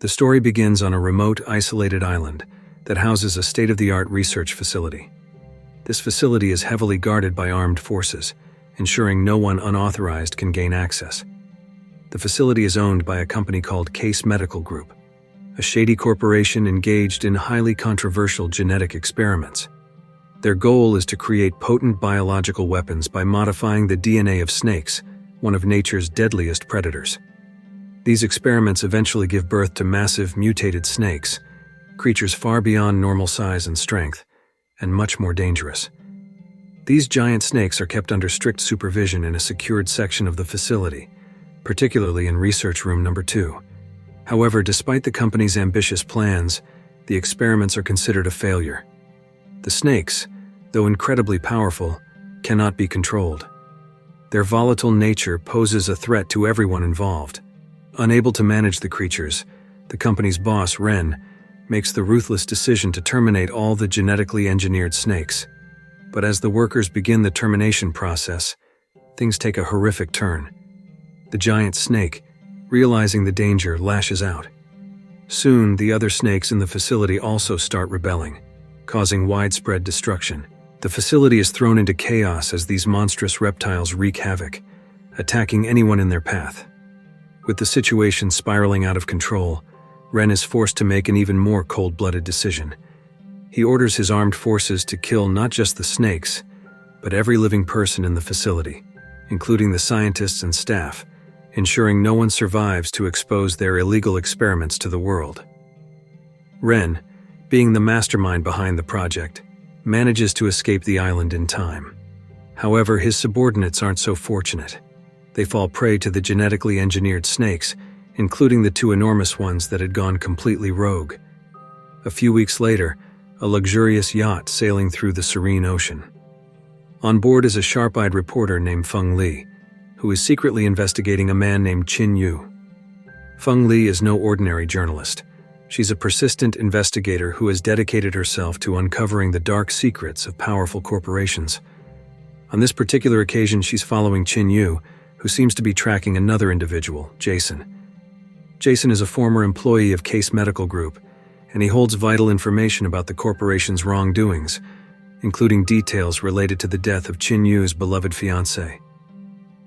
The story begins on a remote, isolated island that houses a state-of-the-art research facility. This facility is heavily guarded by armed forces, ensuring no one unauthorized can gain access. The facility is owned by a company called Case Medical Group, a shady corporation engaged in highly controversial genetic experiments. Their goal is to create potent biological weapons by modifying the DNA of snakes, one of nature's deadliest predators. These experiments eventually give birth to massive, mutated snakes, creatures far beyond normal size and strength, and much more dangerous. These giant snakes are kept under strict supervision in a secured section of the facility, particularly in Research Room Number 2. However, despite the company's ambitious plans, the experiments are considered a failure. The snakes, though incredibly powerful, cannot be controlled. Their volatile nature poses a threat to everyone involved. Unable to manage the creatures, the company's boss, Ren, makes the ruthless decision to terminate all the genetically engineered snakes. But as the workers begin the termination process, things take a horrific turn. The giant snake, realizing the danger, lashes out. Soon, the other snakes in the facility also start rebelling, causing widespread destruction. The facility is thrown into chaos as these monstrous reptiles wreak havoc, attacking anyone in their path. With the situation spiraling out of control, Ren is forced to make an even more cold-blooded decision. He orders his armed forces to kill not just the snakes, but every living person in the facility, including the scientists and staff, ensuring no one survives to expose their illegal experiments to the world. Ren, being the mastermind behind the project, manages to escape the island in time. However, his subordinates aren't so fortunate. They fall prey to the genetically engineered snakes, including the two enormous ones that had gone completely rogue. A few weeks later, a luxurious yacht sailing through the serene ocean. On board is a sharp-eyed reporter named Feng Li, who is secretly investigating a man named Qin Yu. Feng Li is no ordinary journalist. She's a persistent investigator who has dedicated herself to uncovering the dark secrets of powerful corporations. On this particular occasion, she's following Qin Yu, who seems to be tracking another individual, Jason. Jason is a former employee of Case Medical Group, and he holds vital information about the corporation's wrongdoings, including details related to the death of Qin Yu's beloved fiancée.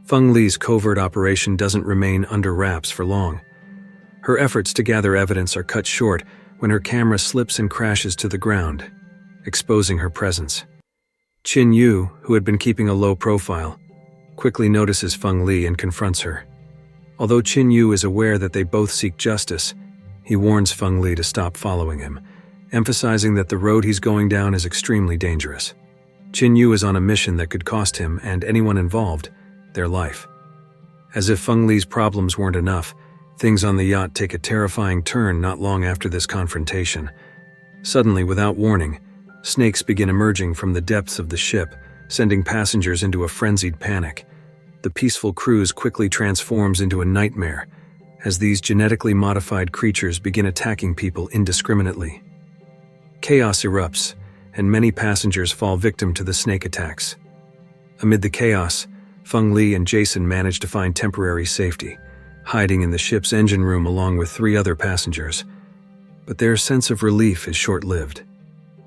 Feng Li's covert operation doesn't remain under wraps for long. Her efforts to gather evidence are cut short when her camera slips and crashes to the ground, exposing her presence. Qin Yu, who had been keeping a low profile, quickly notices Feng Li and confronts her. Although Qin Yu is aware that they both seek justice, he warns Feng Li to stop following him, emphasizing that the road he's going down is extremely dangerous. Qin Yu is on a mission that could cost him and anyone involved their life. As if Feng Li's problems weren't enough, things on the yacht take a terrifying turn not long after this confrontation. Suddenly, without warning, snakes begin emerging from the depths of the ship, sending passengers into a frenzied panic. The peaceful cruise quickly transforms into a nightmare as these genetically modified creatures begin attacking people indiscriminately. Chaos erupts, and many passengers fall victim to the snake attacks. Amid the chaos, Feng Li and Jason manage to find temporary safety, hiding in the ship's engine room along with 3 other passengers. But their sense of relief is short-lived.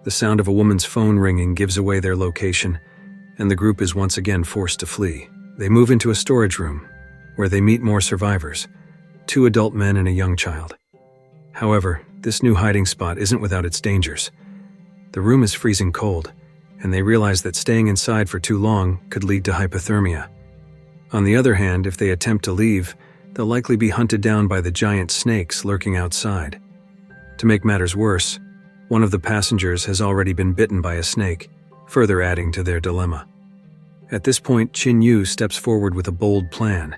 The sound of a woman's phone ringing gives away their location, and the group is once again forced to flee. They move into a storage room, where they meet more survivors, 2 adult men and a young child. However, this new hiding spot isn't without its dangers. The room is freezing cold, and they realize that staying inside for too long could lead to hypothermia. On the other hand, if they attempt to leave, they'll likely be hunted down by the giant snakes lurking outside. To make matters worse, one of the passengers has already been bitten by a snake, further adding to their dilemma. At this point, Qin Yu steps forward with a bold plan.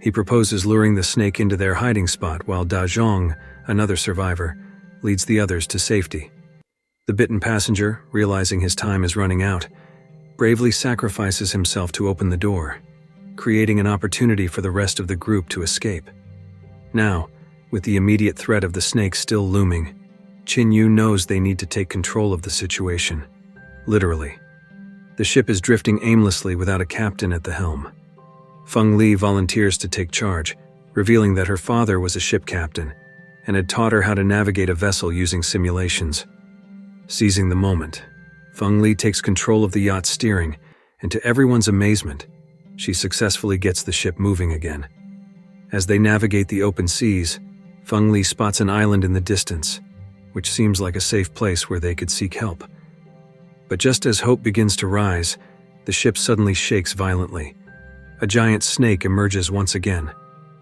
He proposes luring the snake into their hiding spot while Da Zhong, another survivor, leads the others to safety. The bitten passenger, realizing his time is running out, bravely sacrifices himself to open the door, creating an opportunity for the rest of the group to escape. Now, with the immediate threat of the snake still looming, Qin Yu knows they need to take control of the situation. Literally. The ship is drifting aimlessly without a captain at the helm. Feng Li volunteers to take charge, revealing that her father was a ship captain, and had taught her how to navigate a vessel using simulations. Seizing the moment, Feng Li takes control of the yacht's steering, and to everyone's amazement, she successfully gets the ship moving again. As they navigate the open seas, Feng Li spots an island in the distance, which seems like a safe place where they could seek help. But just as hope begins to rise, the ship suddenly shakes violently. A giant snake emerges once again,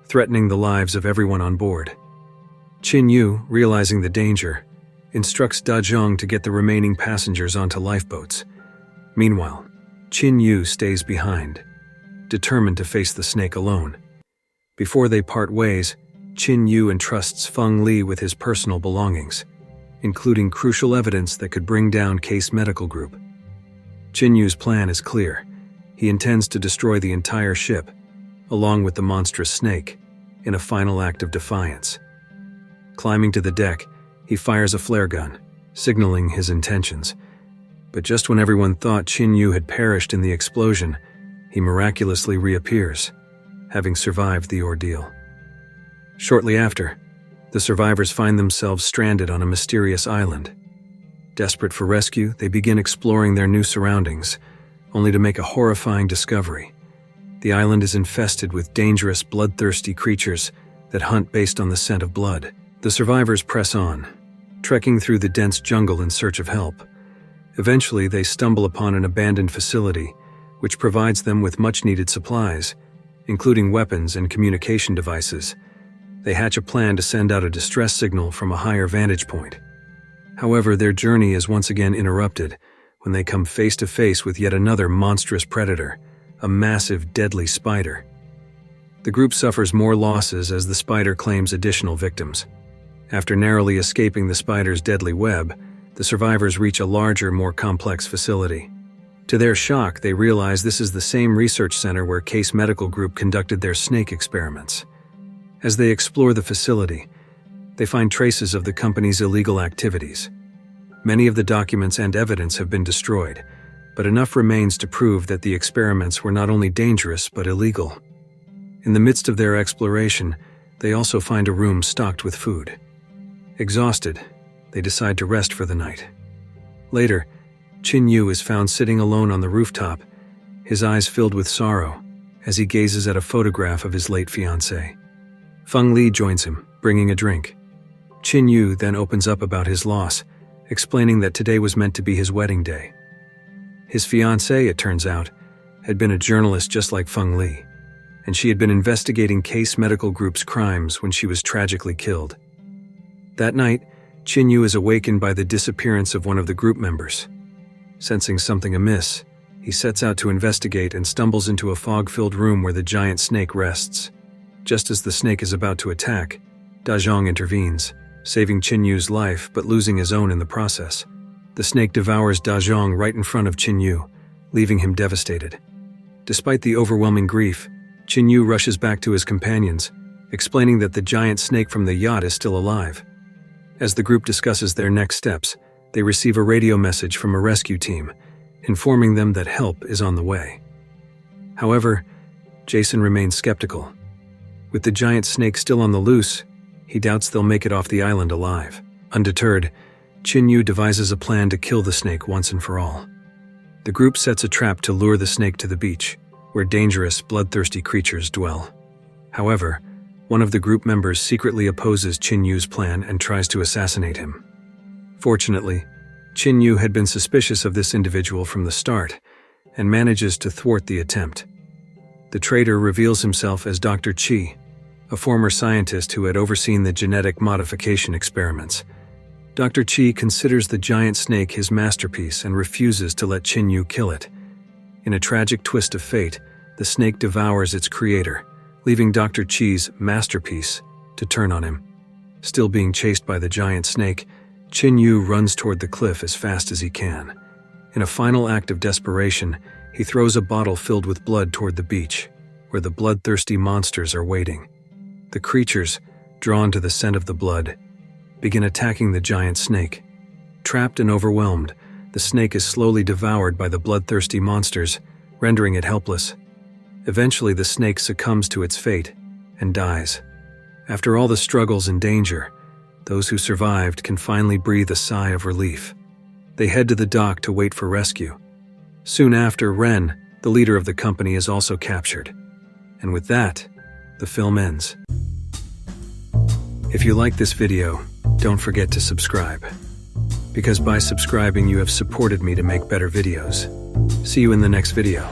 threatening the lives of everyone on board. Qin Yu, realizing the danger, instructs Da Zhang to get the remaining passengers onto lifeboats. Meanwhile, Qin Yu stays behind, determined to face the snake alone. Before they part ways, Qin Yu entrusts Feng Li with his personal belongings, including crucial evidence that could bring down Case Medical Group. Qin Yu's plan is clear. He intends to destroy the entire ship, along with the monstrous snake, in a final act of defiance. Climbing to the deck, he fires a flare gun, signaling his intentions. But just when everyone thought Qin Yu had perished in the explosion, he miraculously reappears, having survived the ordeal. Shortly after, the survivors find themselves stranded on a mysterious island. Desperate for rescue, they begin exploring their new surroundings, only to make a horrifying discovery. The island is infested with dangerous, bloodthirsty creatures that hunt based on the scent of blood. The survivors press on, trekking through the dense jungle in search of help. Eventually, they stumble upon an abandoned facility, which provides them with much-needed supplies, including weapons and communication devices. They hatch a plan to send out a distress signal from a higher vantage point. However, their journey is once again interrupted when they come face to face with yet another monstrous predator, a massive, deadly spider. The group suffers more losses as the spider claims additional victims. After narrowly escaping the spider's deadly web, the survivors reach a larger, more complex facility. To their shock, they realize this is the same research center where Case Medical Group conducted their snake experiments. As they explore the facility, they find traces of the company's illegal activities. Many of the documents and evidence have been destroyed, but enough remains to prove that the experiments were not only dangerous but illegal. In the midst of their exploration, they also find a room stocked with food. Exhausted, they decide to rest for the night. Later, Qin Yu is found sitting alone on the rooftop, his eyes filled with sorrow, as he gazes at a photograph of his late fiancée. Feng Li joins him, bringing a drink. Qin Yu then opens up about his loss, explaining that today was meant to be his wedding day. His fiancée, it turns out, had been a journalist just like Feng Li, and she had been investigating Case Medical Group's crimes when she was tragically killed. That night, Qin Yu is awakened by the disappearance of one of the group members. Sensing something amiss, he sets out to investigate and stumbles into a fog-filled room where the giant snake rests. Just as the snake is about to attack, Da Zhang intervenes, saving Qin Yu's life but losing his own in the process. The snake devours Da Zhang right in front of Qin Yu, leaving him devastated. Despite the overwhelming grief, Qin Yu rushes back to his companions, explaining that the giant snake from the yacht is still alive. As the group discusses their next steps, they receive a radio message from a rescue team, informing them that help is on the way. However, Jason remains skeptical. With the giant snake still on the loose, he doubts they'll make it off the island alive. Undeterred, Qin Yu devises a plan to kill the snake once and for all. The group sets a trap to lure the snake to the beach, where dangerous, bloodthirsty creatures dwell. However, one of the group members secretly opposes Qin Yu's plan and tries to assassinate him. Fortunately, Qin Yu had been suspicious of this individual from the start and manages to thwart the attempt. The traitor reveals himself as Dr. Qi, a former scientist who had overseen the genetic modification experiments. Dr. Qi considers the giant snake his masterpiece and refuses to let Qin Yu kill it. In a tragic twist of fate, the snake devours its creator, leaving Dr. Qi's masterpiece to turn on him. Still being chased by the giant snake, Qin Yu runs toward the cliff as fast as he can. In a final act of desperation, he throws a bottle filled with blood toward the beach, where the bloodthirsty monsters are waiting. The creatures, drawn to the scent of the blood, begin attacking the giant snake. Trapped and overwhelmed, the snake is slowly devoured by the bloodthirsty monsters, rendering it helpless. Eventually, the snake succumbs to its fate and dies. After all the struggles and danger, Those who survived can finally breathe a sigh of relief. They head to the dock to wait for rescue. Soon after, Ren, the leader of the company, is also captured. And with that, the film ends. If you like this video, don't forget to subscribe. Because by subscribing, you have supported me to make better videos. See you in the next video.